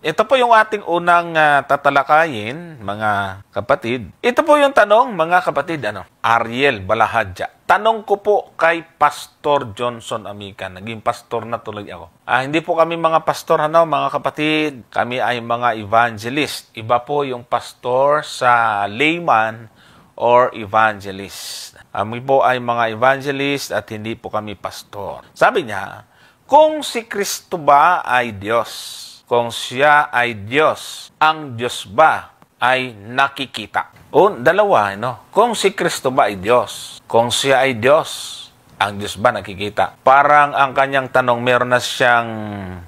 Ito po yung ating unang tatalakayin, mga kapatid. Ito po yung tanong, mga kapatid, Ariel Balahadja. Tanong ko po kay Pastor Johnson Amican. Naging pastor na tuloy ako. Hindi po kami mga pastor, mga kapatid. Kami ay mga evangelist. Iba po yung pastor sa layman or evangelist. Kami po ay mga evangelist at hindi po kami pastor. Sabi niya, kung si Kristo ba ay Diyos, kung siya ay Diyos, ang Diyos ba ay nakikita? Dalawa, Kung si Kristo ba ay Diyos, kung siya ay Diyos, ang Diyos ba nakikita? Parang ang kanyang tanong, meron na siyang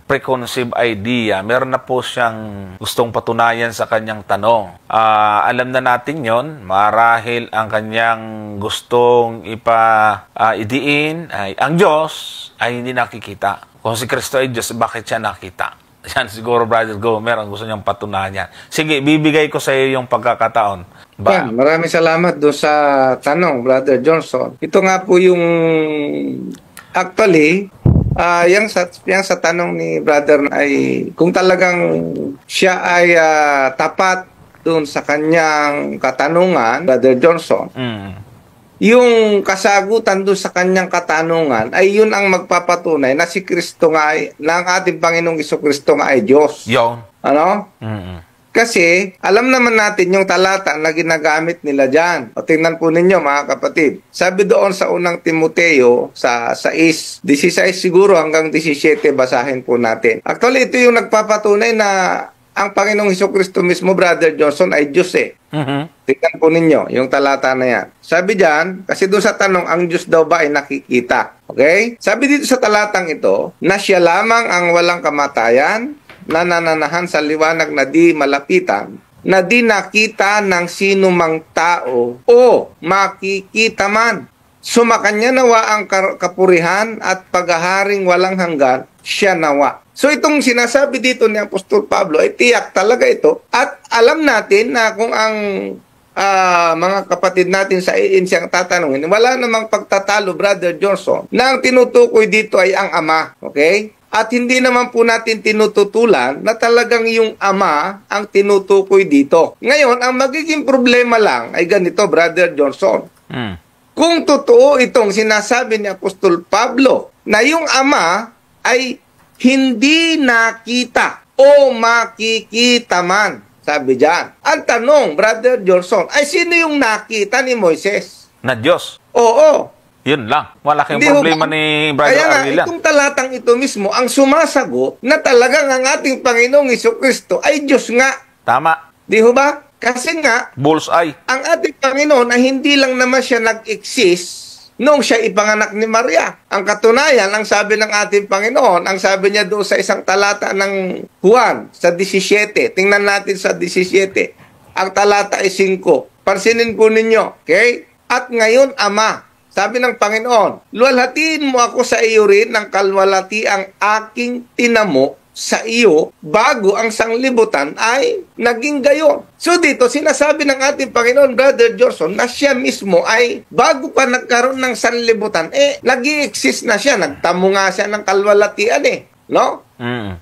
preconceived idea, meron na po siyang gustong patunayan sa kanyang tanong. Alam na natin yon, marahil ang kanyang gustong idiin ay ang Diyos ay hindi nakikita. Kung si Kristo ay Diyos, bakit siya nakita? Yan siguro, Brother Gomer, ang gusto niyang patunayan. Sige, bibigay ko sa iyo yung pagkakataon. Maraming salamat doon sa tanong, Brother Johnson. Ito nga po yung actually, yang sa tanong ni Brother ay kung talagang siya ay tapat doon sa kanyang katanungan, Brother Johnson. Yung kasagutan doon sa kanyang katanungan ay yun ang magpapatunay na si Kristo nga ay, na ang ating Panginoong Jesucristo nga ay Diyos. Yun. Kasi alam naman natin yung talata na ginagamit nila dyan. O tingnan po ninyo, mga kapatid. Sabi doon sa unang Timoteo, sa 16 siguro hanggang 17, basahin po natin. Actually, ito yung nagpapatunay na ang Panginoong Jesucristo mismo, Brother Johnson, ay Diyos Tingnan po ninyo yung talata na yan. Sabi diyan, kasi doon sa tanong, ang Diyos daw ba ay nakikita? Okay? Sabi dito sa talatang ito, na siya lamang ang walang kamatayan, nananahan sa liwanag na di malapitan, na di nakita ng sino mang tao o makikita man. Sumakanya nawa ang kapurihan at paghaharing walang hanggan, siya nawa. So itong sinasabi dito ni Apostol Pablo ay tiyak talaga ito. At alam natin na kung ang mga kapatid natin sa siyang tatanungin, wala namang pagtatalo, Brother Johnson, na ang tinutukoy dito ay ang Ama. Okay? At hindi naman po natin tinututulan na talagang yung Ama ang tinutukoy dito. Ngayon, ang magiging problema lang ay ganito, Brother Johnson. Kung totoo itong sinasabi ni Apostol Pablo na yung Ama ay hindi nakita o makikita man, sabi diyan. Ang tanong, Brother Johnson, ay sino yung nakita ni Moises? Na Diyos. Oo. Yun lang. Malaking problema ni Brother Arvila. Kaya nga, itong talatang ito mismo ang sumasagot na talagang ang ating Panginoong Jesucristo ay Diyos nga. Tama. Di ho ba? Kasi nga, bullseye. Ang ating Panginoon ay hindi lang naman siya nag-exist noong siya ipanganak ni Maria. Ang katunayan, ang sabi ng ating Panginoon, ang sabi niya doon sa isang talata ng Juan, sa 17. Tingnan natin sa 17. Ang talata ay 5. Pansinin po ninyo. Okay? At ngayon, Ama, sabi ng Panginoon, luwalhatiin mo ako sa iyo rin ng kalwalati ang aking tinamo sa iyo bago ang sanglibutan ay naging gayon. So dito, sinasabi ng ating Panginoon, Brother Johnson, na siya mismo ay bago pa nagkaroon ng sanlibutan, nag-i-exist na siya. Nagtamo nga siya ng kalwalatian no?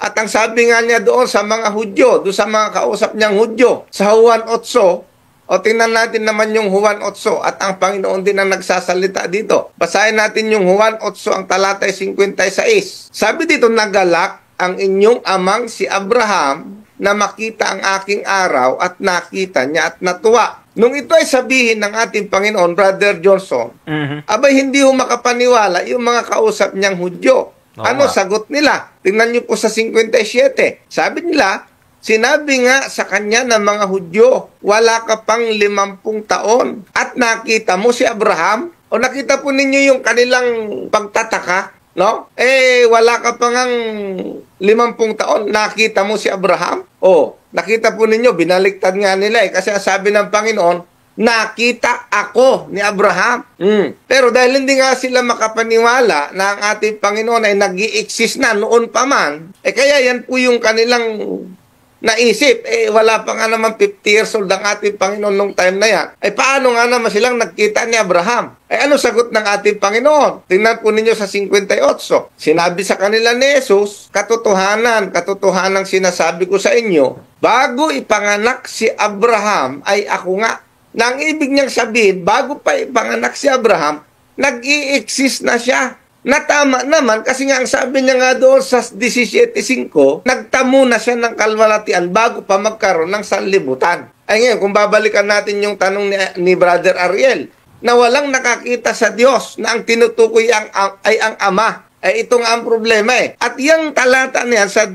At ang sabi nga niya doon sa mga Hudyo, doon sa mga kausap niyang Hudyo, sa Juan 8, o tingnan natin naman yung Juan 8 at ang Panginoon din ang nagsasalita dito. Basahin natin yung Juan 8, ang talata 56. Sabi dito, nagalak ang inyong amang si Abraham na makita ang aking araw at nakita niya at natuwa. Nung ito ay sabihin ng ating Panginoon, Brother Johnson, abay hindi ho makapaniwala yung mga kausap niyang Hudyo. Ano sagot nila? Tingnan niyo po sa 57. Sabi nila, sinabi nga sa kanya ng mga Hudyo, wala ka pang 50 taon at nakita mo si Abraham? O nakita po ninyo yung kanilang pagtataka? No? Wala ka pa ngang 50 taon, nakita mo si Abraham? Nakita po ninyo, binaliktad nga nila kasi sabi ng Panginoon, nakita ako ni Abraham. Pero dahil hindi nga sila makapaniwala na ang ating Panginoon ay nag-i-exist na noon pa man, kaya yan po yung kanilang naisip, wala pa nga naman 50 years old ang ating Panginoon nung time na yan. Paano nga naman silang nagkita ni Abraham? Ano sagot ng ating Panginoon? Tingnan po ninyo sa 58. Sinabi sa kanila ni Jesus, katotohanan sinasabi ko sa inyo, bago ipanganak si Abraham ay ako nga. Nang ibig niyang sabihin, bago pa ipanganak si Abraham, nag-i-exist na siya. Natama naman kasi nga ang sabi niya nga doon sa 17:5, nagtamo na siya ng kalwalatian bago pa magkaroon ng sanlibutan. Ay ngayon, kung babalikan natin yung tanong ni Brother Ariel, na walang nakakita sa Diyos na ang tinutukoy ay ang Ama. Ito nga ang problema At yung talata niyan sa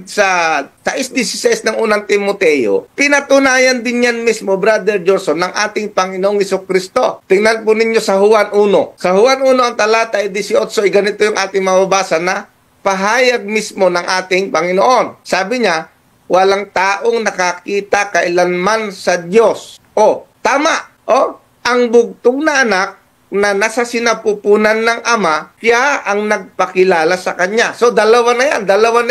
16 ng unang Timoteo, pinatunayan din yan mismo, Brother Johnson, ng ating Panginoong Jesucristo. Tingnan po ninyo sa Juan 1. Sa Juan 1, ang talata ay 18, ganito yung ating mababasa na pahayag mismo ng ating Panginoon. Sabi niya, walang taong nakakita kailanman sa Diyos. Tama. Ang bugtong na anak na nasa sinapupunan ng Ama, siya ang nagpakilala sa Kanya. So, dalawa na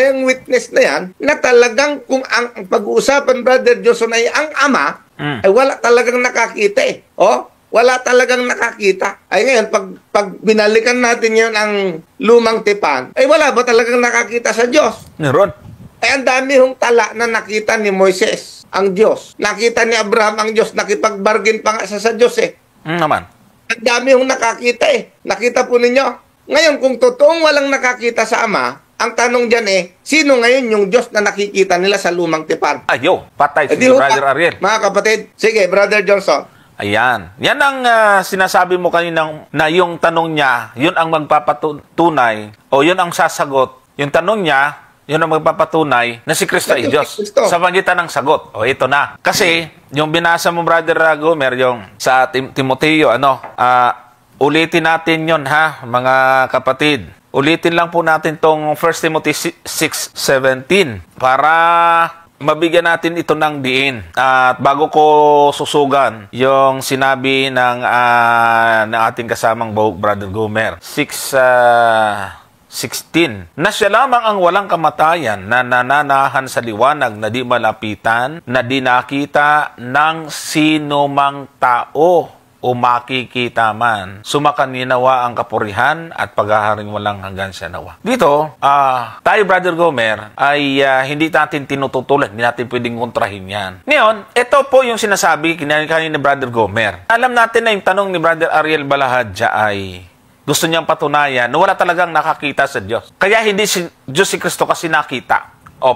yung witness na yan, na talagang kung ang pag-uusapan, Brother Johnson, ay ang Ama, ay wala talagang nakakita wala talagang nakakita. Ay ngayon, pag binalikan natin yun ang lumang tipan, ay wala ba talagang nakakita sa Diyos? Meron. Ang dami hong tala na nakita ni Moises, ang Diyos. Nakita ni Abraham ang Diyos, nakipag-bargain pa nga sa Diyos Naman. Ang dami yung nakakita Nakita po ninyo? Ngayon, kung totoong walang nakakita sa Ama, ang tanong dyan sino ngayon yung Diyos na nakikita nila sa lumang tipan? Patay si Brother Ariel. Mga kapatid, sige, Brother Johnson. Ayan. Yan ang sinasabi mo kanina na yung tanong niya, yun ang magpapatunay o yun ang sasagot. Yung tanong niya, yun ang magpapatunay na si Kristo ay Diyos. Sa pagitan ng sagot. Ito na. Kasi, yung binasa mo, Brother Gomer, yung sa Timoteo, ulitin natin yun, mga kapatid. Ulitin lang po natin tong 1 Timothy 6:17 para mabigyan natin ito ng diin. At bago ko susugan yung sinabi ng ating kasamang Brother Gomer, 16. Na siya lamang ang walang kamatayan na nananahan sa liwanag na di malapitan, na di nakita ng sino mang tao o makikita man. Sumakaninawa ang kapurihan at paghaharing walang hanggan siya nawa. Dito, tayo, Brother Gomer, ay hindi natin tinututulan. Hindi natin pwedeng kontrahin yan. Ngayon, ito po yung sinasabi kanina ni Brother Gomer. Alam natin na yung tanong ni Brother Ariel Balahadja ay gusto niyang patunayan na wala talagang nakakita sa Diyos. Kaya hindi si Diyos si Kristo kasi nakita.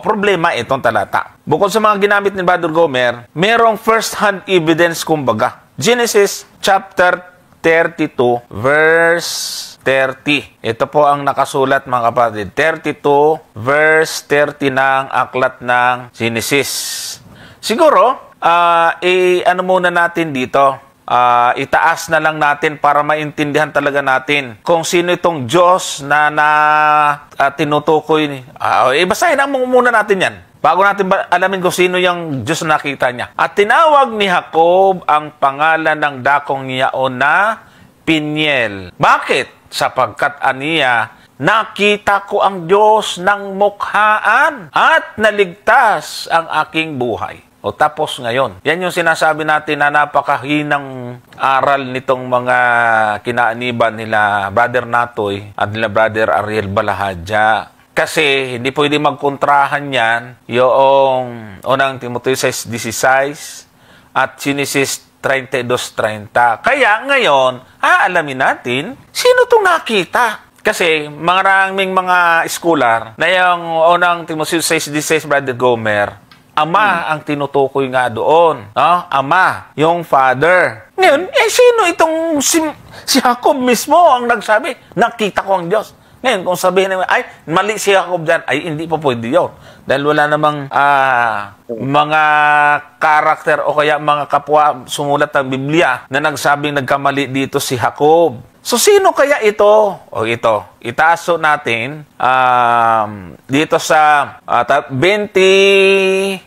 Problema itong talata. Bukod sa mga ginamit ni Brother Gomer, merong first-hand evidence kumbaga. Genesis chapter 32 verse 30. Ito po ang nakasulat, mga kapatid. 32 verse 30 ng aklat ng Genesis. Siguro, ano muna natin dito? Itaas na lang natin para maintindihan talaga natin kung sino itong Diyos na tinutukoy. Basahin lang muna natin yan bago natin alamin kung sino yung Diyos na nakita niya. At tinawag ni Jacob ang pangalan ng dakong niyaon na Peniel. Bakit? Sapagkat aniya, nakita ko ang Diyos ng mukhaan at naligtas ang aking buhay. Tapos ngayon, yan yung sinasabi natin na napakahinang aral nitong mga kinaaniban nila Brother Natoy at nila Brother Ariel Balahadja. Kasi hindi pwede magkontrahan yan yung unang Timoteo 6:16 at Genesis 32:30. Kaya ngayon, alamin natin sino itong nakita. Kasi maraming mga scholar na yung unang Timoteo 6:16, Brother Gomer, Ama ang tinutukoy nga doon. Ama, yung Father. Ngayon, sino itong si Jacob mismo ang nagsabi, nakita ko ang Diyos. Ngayon, kung sabihin naman, mali si Jacob dyan, hindi pa pwede yun. Dahil wala namang mga karakter o kaya mga kapwa sumulat ng Biblia na nagsabing nagkamali dito si Jacob. So, sino kaya ito? Ito. Itaaso natin dito sa 22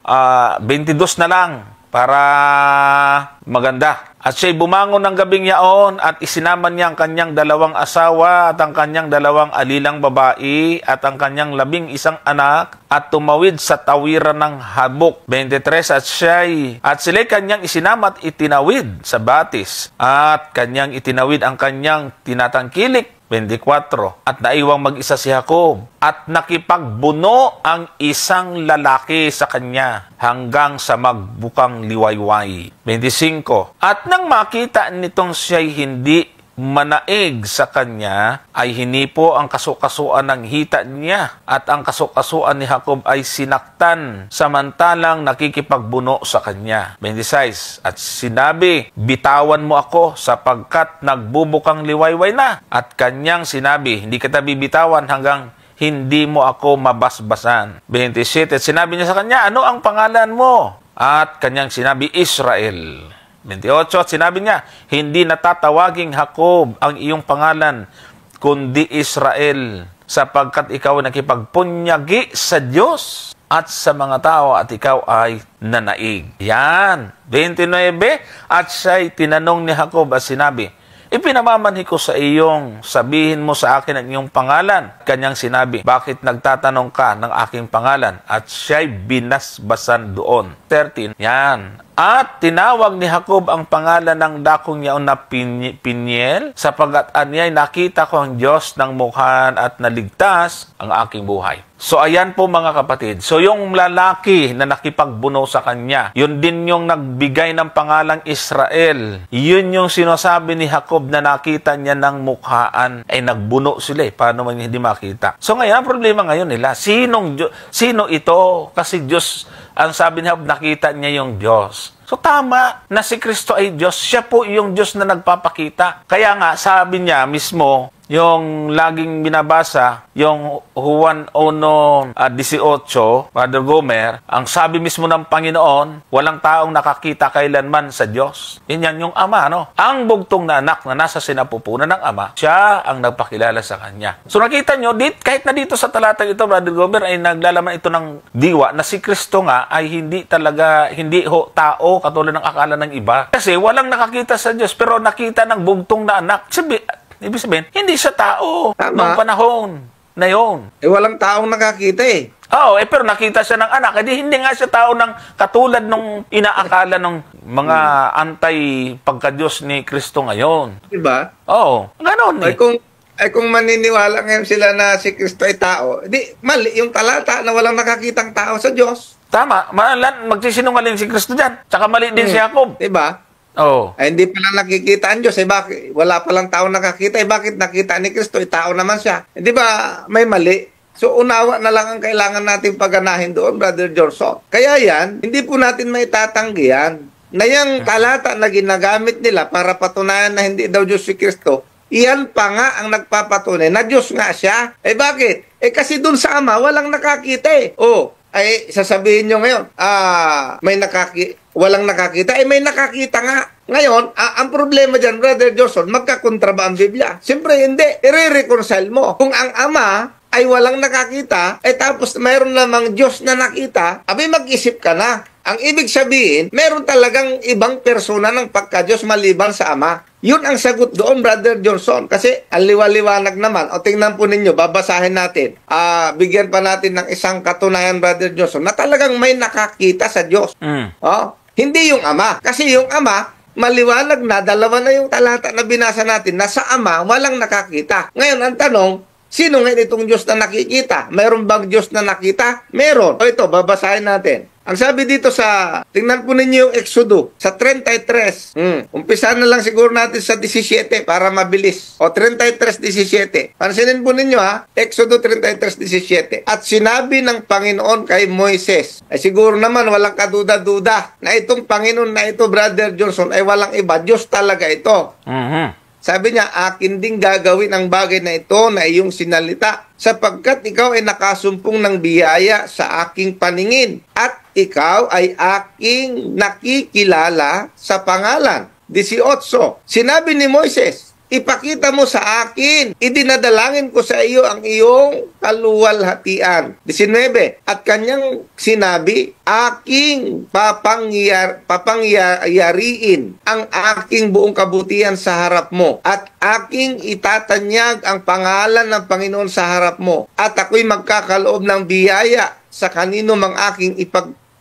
na lang para maganda. At siya'y bumangon ng gabing yaon at isinama niya ang kanyang 2 asawa at ang kanyang 2 alilang babae at ang kanyang 11 anak at tumawid sa tawiran ng Habok. 23, at sila'y kanyang isinama at itinawid sa batis at kanyang itinawid ang kanyang tinatangkilik. 24, at naiwang mag-isa si Jacob at nakipagbuno ang isang lalaki sa kanya hanggang sa magbukang liwayway. 25, at nang makita nitong siya'y hindi manaig sa kanya, ay hinipo ang kasukasuan ng hita niya at ang kasukasuan ni Jacob ay sinaktan samantalang nakikipagbuno sa kanya. 26, at sinabi, bitawan mo ako sapagkat nagbubukang liwayway na. At kanyang sinabi, hindi kita bibitawan hanggang hindi mo ako mabasbasan. 27, at sinabi niya sa kanya, ano ang pangalan mo? At kanyang sinabi, Israel. 28, at sinabi niya, hindi natatawaging Jacob ang iyong pangalan, kundi Israel, sapagkat ikaw ay nakipagpunyagi sa Diyos at sa mga tao at ikaw ay nanaig. Yan. 29, at siya'y tinanong ni Jacob at sinabi, ipinamamanhi ko sa iyong sabihin mo sa akin ang iyong pangalan. Kanyang sinabi, bakit nagtatanong ka ng aking pangalan? At siya'y binasbasan doon. 13, yan. At tinawag ni Jacob ang pangalan ng dakong yaon na Peniel, sapagkat anya'y nakita ko ang Diyos ng mukhaan at naligtas ang aking buhay. So ayan po mga kapatid. So yung lalaki na nakipagbuno sa kanya, yun din yung nagbigay ng pangalang Israel. Yun yung sinasabi ni Jacob na nakita niya ng mukhaan, ay nagbuno sila. Paano man hindi makita? So ngayon, ang problema ngayon nila, sino ito? Kasi Diyos, ang sabi ni Jacob, nakita niya yung Diyos. So tama na si Kristo ay Diyos. Siya po yung Diyos na nagpapakita. Kaya nga, sabi niya mismo, yung laging binabasa, yung Juan 1:18, Father Gomer, ang sabi mismo ng Panginoon, walang taong nakakita kailanman sa Diyos. Yan yung Ama, no? Ang bugtong na anak na nasa sinapupunan ng Ama, siya ang nagpakilala sa Kanya. So nakita nyo, kahit na dito sa talatang ito, Brother Gomer, ay naglalaman ito ng diwa na si Kristo nga ay hindi tao katulad ng akala ng iba. Kasi walang nakakita sa Diyos, pero nakita ng bugtong na anak. Ibig sabihin, hindi siya tao noong panahon na yun. Walang taong nakakita eh. Oo, pero nakita siya ng anak. Hindi nga siya tao ng katulad nung inaakala ng mga antay-pagka-Diyos ni Kristo ngayon. Diba? Oo, ganoon eh. Kung maniniwala ngayon sila na si Kristo ay tao, mali yung talata na walang nakakitang tao sa Diyos. Tama, magsisinungaling si Kristo dyan. Tsaka mali din si Jacob. Diba? Oh. Ay, hindi pala nakikita ang Diyos. Bakit? Wala palang tao nakakita. Bakit nakita ni Kristo? Tao naman siya. Di ba may mali? So, unawa na lang ang kailangan natin pagganahin doon, Brother Johnson. Kaya yan, hindi po natin may tatanggi yan. Na yung talata na ginagamit nila para patunayan na hindi daw Diyos si Kristo, iyan pa nga ang nagpapatunay na Diyos nga siya. Bakit? Kasi doon sa Ama, walang nakakita eh. Ay sasabihin nyo ngayon, walang nakakita, may nakakita nga. Ngayon, ang problema dyan, Brother Johnson, magkakontra ba ang Biblia? Siyempre hindi, i-reconcile mo. Kung ang Ama ay walang nakakita, tapos mayroon lamang Diyos na nakita, mag-isip ka na. Ang ibig sabihin, meron talagang ibang persona ng pagka-Diyos maliban sa Ama. Yun ang sagot doon, Brother Johnson. Kasi ang liwaliwanag naman. Tingnan po ninyo, babasahin natin. Bigyan pa natin ng isang katunayan, Brother Johnson, na talagang may nakakita sa Diyos. Hindi yung Ama. Kasi yung Ama, maliwanag na, dalawa na yung talata na binasa natin, na sa Ama, walang nakakita. Ngayon, ang tanong, sino ngayon itong Diyos na nakikita? Mayroon bang Diyos na nakita? Meron. Ito, babasahin natin. Ang sabi dito tingnan po ninyo yung Exodo, sa 33. Umpisa na lang siguro natin sa 17 para mabilis. 33:17. Pansinin po ninyo Exodo 33:17. At sinabi ng Panginoon kay Moises, ay siguro naman walang kaduda-duda na itong Panginoon na ito, Brother Johnson, ay walang iba. Diyos talaga ito. Sabi niya, akin ding gagawin ang bagay na ito na iyong sinalita, sapagkat ikaw ay nakasumpong ng biyaya sa aking paningin, at ikaw ay aking nakikilala sa pangalan. 18. Sinabi ni Moises, ipakita mo sa akin. Idinadalangin ko sa iyo ang iyong kaluwalhatian. 19. At kanyang sinabi, aking papangyariin ang aking buong kabutihan sa harap mo, at aking itatanyag ang pangalan ng Panginoon sa harap mo, at ako'y magkakaloob ng biyaya sa kanino mang aking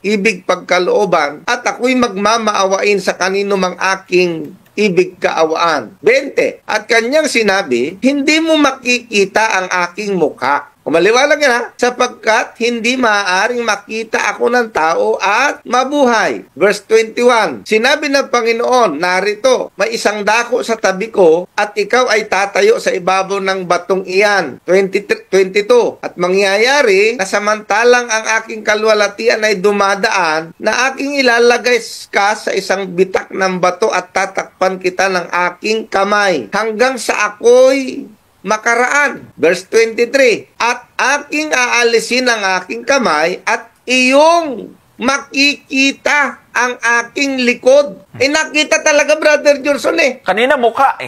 ibig pagkalooban, at ako'y magmamaawain sa kanino mang aking ibig kaawaan. 20. At kanyang sinabi, hindi mo makikita ang aking mukha. Maliwanag yan, ha? Sapagkat hindi maaaring makita ako ng tao at mabuhay. Verse 21. Sinabi ng Panginoon, narito, may isang dako sa tabi ko at ikaw ay tatayo sa ibabaw ng batong iyan. 22. At mangyayari na samantalang ang aking kaluwalhatian ay dumadaan, na aking ilalagay ka sa isang bitak ng bato at tatakpan kita ng aking kamay hanggang sa ako'y makaraan. Verse 23. At aking aalisin ang aking kamay at iyong makikita ang aking likod. Nakita talaga, Brother Johnson Kanina mukha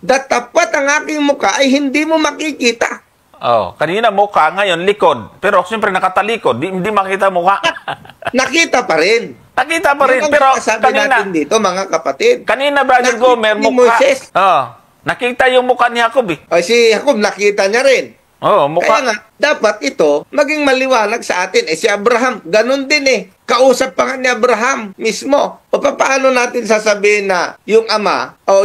datapat ang aking mukha ay hindi mo makikita. Kanina mukha, ngayon likod. Pero siyempre nakatalikod, hindi makita mukha. Nakita pa rin. Nakita pa rin, pero kanina natin dito, mga kapatid. Kanina, Brother Nakita Gomer, ni mukha. Moises. Nakita yung mukha ni Jacob Ay, si Jacob nakita niya rin. Mukha. Kaya nga, dapat ito maging maliwanag sa atin. Si Abraham, ganun din Kausap pa nga ni Abraham mismo. O paano natin sasabihin na yung Ama o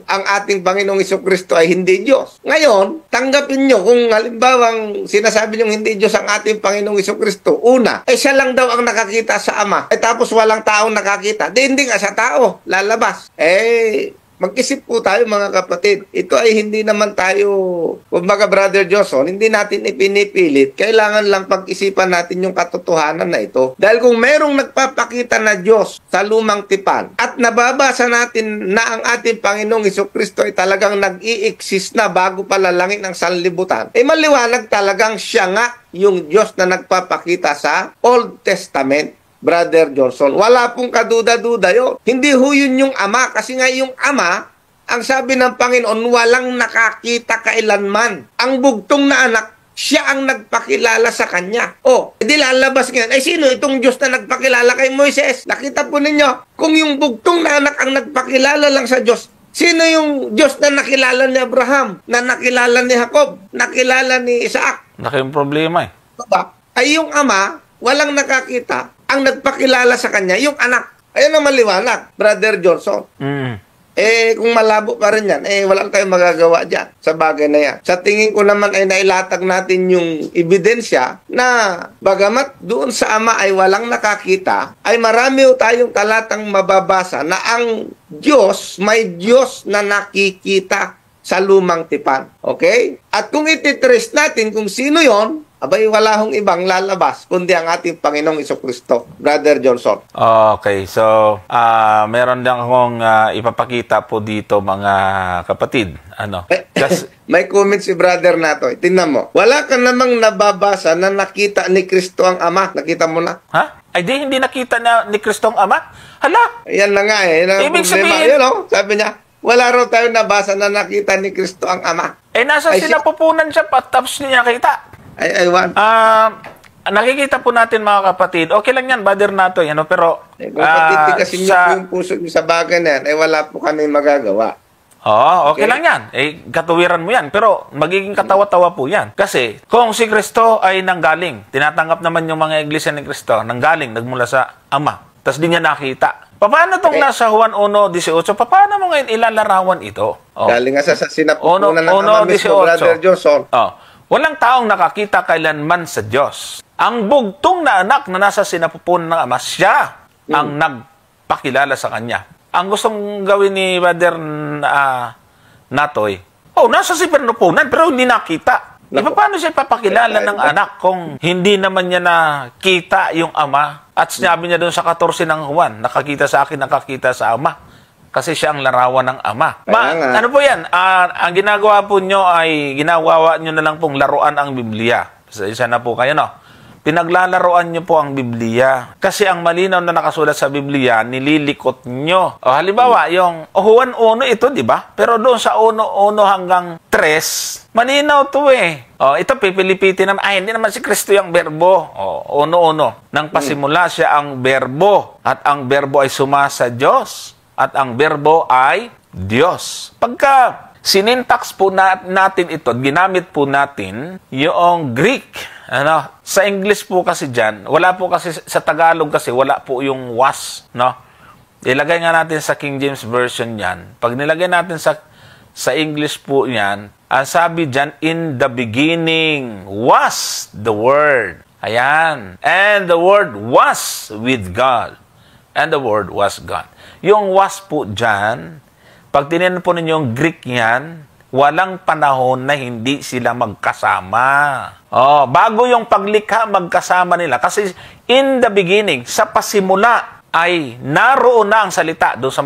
ang ating Panginoong Jesucristo ay hindi Diyos? Ngayon, tanggapin nyo kung halimbawang sinasabi nyo hindi Diyos ang ating Panginoong Jesucristo. Una, siya lang daw ang nakakita sa Ama. Tapos walang taong nakakita. Hindi nga sa tao. Lalabas. Mag-isip po tayo, mga kapatid. Ito ay hindi naman tayo, kumbaga Brother Johnson, hindi natin ipinipilit. Kailangan lang pag-isipan natin yung katotohanan na ito. Dahil kung merong nagpapakita na Diyos sa lumang tipan at nababasa natin na ang ating Panginoong Jesucristo ay talagang nag-i-exist na bago palalangin ang sanlibutan, maliwanag talagang siya nga yung Diyos na nagpapakita sa Old Testament. Brother Johnson, wala pong kaduda-duda yun. Hindi ho yun yung Ama, kasi nga yung Ama, ang sabi ng Panginoon, walang nakakita kailanman. Ang bugtong na anak, siya ang nagpakilala sa kanya. Di lalabas ngayon. Sino itong Diyos na nagpakilala kay Moises? Nakita po ninyo, kung yung bugtong na anak ang nagpakilala lang sa Diyos, sino yung Diyos na nakilala ni Abraham, na nakilala ni Jacob, nakilala ni Isaac? Laking problema Ay yung Ama, walang nakakita. Ang nagpakilala sa kanya, yung anak. Ayun ang maliwanag, Brother Johnson. Kung malabo pa rin yan, wala tayong magagawa dyan sa bagay na yan. Sa tingin ko naman ay nailatag natin yung ebidensya na bagamat doon sa Ama ay walang nakakita, ay marami tayong talatang mababasa na ang Diyos, may Diyos na nakikita sa lumang tipan. Okay? At kung ititrace natin kung sino yon, abay, wala hong ibang lalabas kundi ang ating Panginoong Jesucristo, Brother Johnson. Okay, so meron lang akong ipapakita po dito, mga kapatid. May comment si Brother Nato. Tingnan mo. Wala ka namang nababasa na nakita ni Kristo ang Ama. Nakita mo na? Ay hindi nakita na ni Kristo ang Ama? Hala! Yan na nga Ibig sabihin, sabi niya, wala raw tayo nabasa na nakita ni Kristo ang Ama. Nasa sinapupunan siya tapos niya kita. Nakikita po natin, mga kapatid. Okay lang yan, Brother Natoy, pero patitigasin niyo yung puso niyo sa bagay na yan, wala po kami magagawa. Okay lang yan. Katuwiran mo yan. Pero magiging katawa-tawa po yan. Kasi kung si Kristo ay nanggaling, tinatanggap naman yung mga iglesia ni Kristo, nanggaling, nagmula sa Ama, tapos di niya nakita. Paano itong nasa Juan 1:18? Paano mo ngayon ilalarawan ito? Galing nga sa sinapupunan ng Ama mismo, Brother Johnson. Walang taong nakakita kailanman sa Diyos. Ang bugtong na anak na nasa sinapupunan ng Ama, siya ang nagpakilala sa Kanya. Ang gustong gawin ni Brother Natoy, nasa sinapupunan pero hindi nakita. Paano siya ipapakilala ng anak kung hindi naman niya nakita yung Ama? At sinabi niya doon sa 14 ng Juan, nakakita sa akin, nakakita sa Ama. Kasi siya ang larawan ng Ama. Ano po yan? Ang ginagawa po nyo ay ginawa nyo na lang pong laruan ang Biblia. Isa na po kayo, no? Pinaglalaroan nyo po ang Biblia. Kasi ang malinaw na nakasulat sa Biblia, nililikot nyo. O halimbawa, yung Juan 1 ito, di ba? Pero doon sa 1 hanggang 3, malinaw to eh. O, ito pipilipitin naman, ay, hindi naman si Kristo yung berbo. O, 1. Nang pasimula siya ang berbo. At ang berbo ay sumasa Diyos. At ang berbo ay Diyos. Pagka sinintax po natin ito, ginamit po natin yung Greek. Sa English po kasi dyan, wala po kasi, sa Tagalog kasi, wala po yung was, no? Ilagay nga natin sa King James Version yan. Pag nilagay natin sa English po yan, ang sabi dyan, in the beginning was the Word. Ayan. And the Word was with God. And the Word was God. Yung was po dyan, pag tinignan po ninyo yung Greek yan, walang panahon na hindi sila magkasama. Bago yung paglikha, magkasama nila. Kasi in the beginning, sa pasimula, ay naroon na ang salita. Doon sa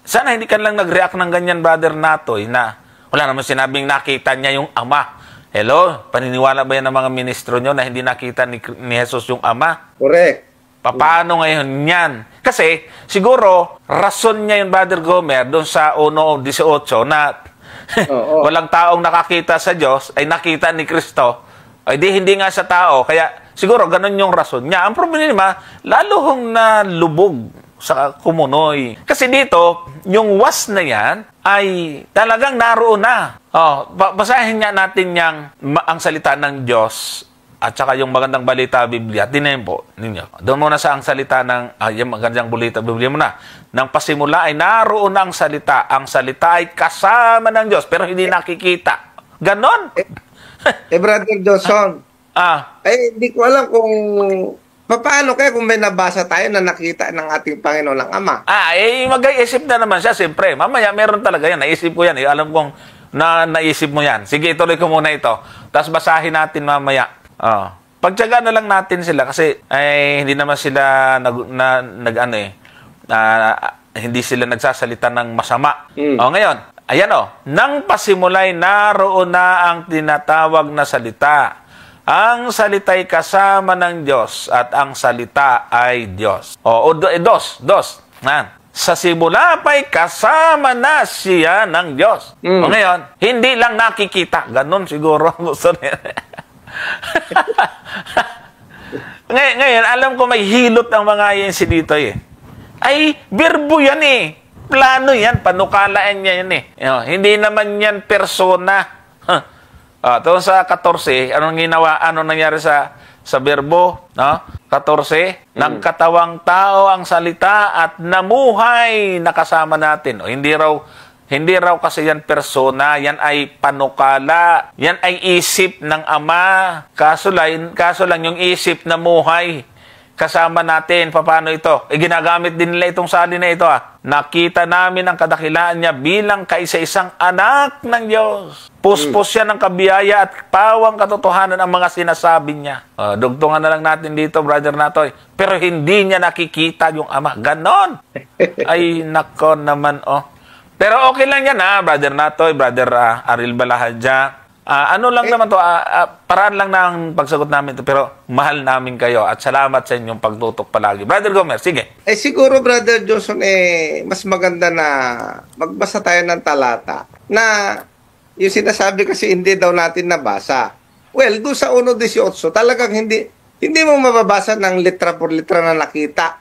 sana hindi ka lang nag-react ng ganyan, Brother Natoy, na wala naman sinabing nakita niya yung Ama. Hello? Paniniwala ba yan ng mga ministro nyo na hindi nakita ni Jesus yung Ama? Correct. Paano ngayon yan? Kasi, siguro, rason niya yung Brother Gomer doon sa 1:18 na walang taong nakakita sa Diyos, ay nakita ni Kristo, ay hindi nga sa tao. Kaya, siguro, ganun yung rason niya. Ang problema, lalo hong nalubog sa kumunoy. Kasi dito, yung was na yan, ay talagang naroon na. Basahin nga natin ang salita ng Diyos, at saka yung magandang balita Biblia, tinayin po ninyo. Doon muna sa ang salita ng, yung magandang balita Biblia muna. Nang pasimula ay naroon na ang salita. Ang salita ay kasama ng Diyos, pero hindi nakikita. Ganon. Brother Johnson, hindi ko alam kung, paano kaya kung may nabasa tayo na nakita ng ating Panginoon ng Ama? Mag-iisip na naman siya, siyempre. Mamaya, meron talaga yan. Naisip ko yan. Alam kong naisip mo yan. Sige, ituloy ko muna ito. Tapos basahin natin mamaya. Pagtyaga na lang natin sila kasi hindi naman sila hindi sila nagsasalita ng masama. Ngayon, ayan nang pasimulay naroon na ang tinatawag na salita. Ang salita'y kasama ng Diyos at ang salita ay Diyos. Dos. Sa simula pa'y kasama na siya ng Diyos. Ngayon, hindi lang nakikita. Ganon siguro gusto niya. Ngayon, alam ko may hilot ang mga ayensi dito ay verbo yan plano yan, panukalaan niya yan hindi naman yan persona. Ito sa 14, anong nangyari sa verbo, no? 14, ng katawang tao ang salita at namuhay nakasama natin. Hindi raw kasi yan persona, yan ay panukala, yan ay isip ng Ama. Kaso lang yung isip na muhay kasama natin. Paano ito? Ginagamit din nila itong salin na ito. Nakita namin ang kadakilaan niya bilang kaisa-isang anak ng Diyos. Puspos siya ng kabiyaya at pawang katotohanan ang mga sinasabi niya. Dugtungan na lang natin dito, Brother Natoy. Pero hindi niya nakikita yung Ama. Ganon. Ay, nako naman, Pero okay lang yan, Brother Natoy, Brother Aril Balahadja. Ano lang naman to, paraan lang ng pagsagot namin to, pero mahal namin kayo at salamat sa inyong pagtutok palagi. Brother Gomer, sige. Siguro, Brother Johnson, mas maganda na magbasa tayo ng talata na yung sinasabi kasi hindi daw natin nabasa. Well, doon sa 1:18, talagang hindi mo mababasa ng litra por litra na nakita.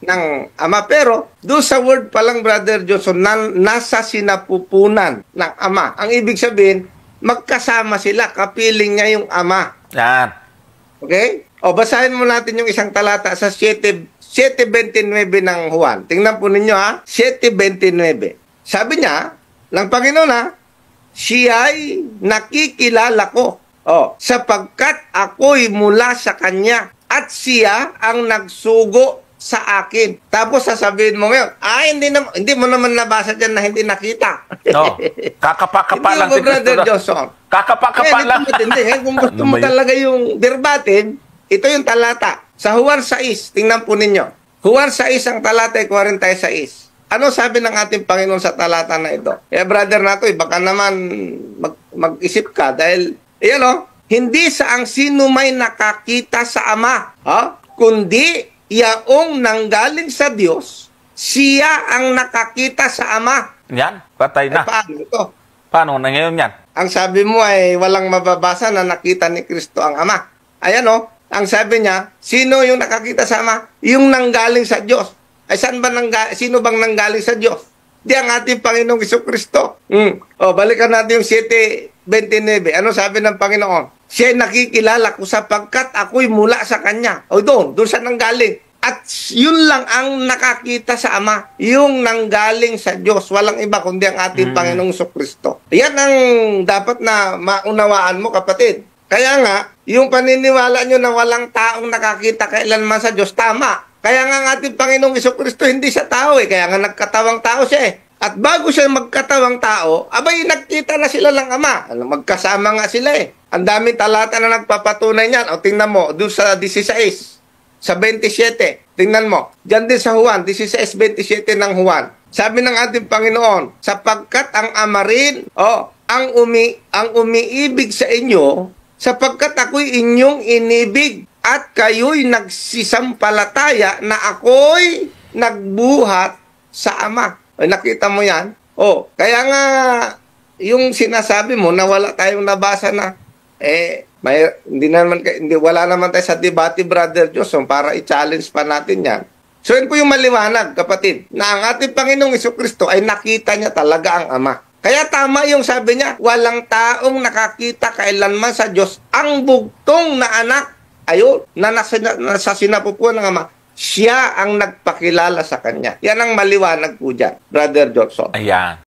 Ng Ama. Pero doon sa word pa lang, Brother Johnson, nasa sinapupunan ng Ama. Ang ibig sabihin, magkasama sila, kapiling niya yung Ama. Yan. Okay? Basahin mo natin yung isang talata sa 7:29 ng Juan. Tingnan po ninyo 7:29. Sabi niya, ng Panginoon siya'y nakikilala ko. Sapagkat ako'y mula sa Kanya at siya ang nagsugo sa akin. Tapos sasabihin mo ngayon, hindi mo naman nabasa dyan na hindi nakita. Kakapa-kapa lang. Hindi mo, Brother Johnson. Kakapa-kapa lang. Kung gusto mo talaga yung verbatim, ito yung talata. Sa Juan 6, tingnan po ninyo. Juan 6, ang talata ay 46. Ano sabi ng ating Panginoon sa talata na ito? Brother Natoy, baka naman mag-isip ka dahil, hindi sa ang sino may nakakita sa Ama, kundi yaong nanggaling sa Diyos, siya ang nakakita sa Ama. Yan, patay na. Paano ito? Paano na ngayon yan? Ang sabi mo ay walang mababasa na nakita ni Kristo ang Ama. Ayan ang sabi niya, sino yung nakakita sa Ama? Yung nanggaling sa Diyos. Ay sino bang nanggaling sa Diyos? Di ang ating Panginoong Jesucristo. Balikan natin yung 7:29. Ano sabi ng Panginoon? Siya nakikilala ko sapagkat ako'y mula sa Kanya. Doon siya nanggaling. At yun lang ang nakakita sa Ama, yung nanggaling sa Diyos. Walang iba kundi ang ating Panginoong Jesucristo. Yan ang dapat na maunawaan mo, kapatid. Kaya nga, yung paniniwala nyo na walang taong nakakita kailanman sa Diyos, tama. Kaya nga ang ating Panginoong Jesucristo, hindi siya tao Kaya nga nagkatawang tao siya At bago siya magkatawang tao, abay, nagkita na sila ng Ama. Magkasama nga sila Ang daming talata na nagpapatunay niyan. O tingnan mo, doon sa 16, sa 27. Tingnan mo. Diyan din sa Juan, 16:27 ng Juan. Sabi ng ating Panginoon, sapagkat ang Ama rin, ang umiibig sa inyo, sapagkat ako'y inyong inibig, at kayo'y nagsisampalataya na ako'y nagbuhat sa Ama. Nakita mo yan? Kaya nga, yung sinasabi mo na wala tayong nabasa na, wala naman tayo sa debate, Brother Johnson, para i-challenge pa natin yan. So, yun po yung maliwanag, kapatid, na ang ating Panginoong Jesucristo ay nakita niya talaga ang Ama. Kaya tama yung sabi niya, walang taong nakakita kailanman sa Diyos ang bugtong na anak, na nasa sinapupuan ng Ama. Siya ang nagpakilala sa Kanya. Yan ang maliwanag po dyan, Brother Johnson. Ayan.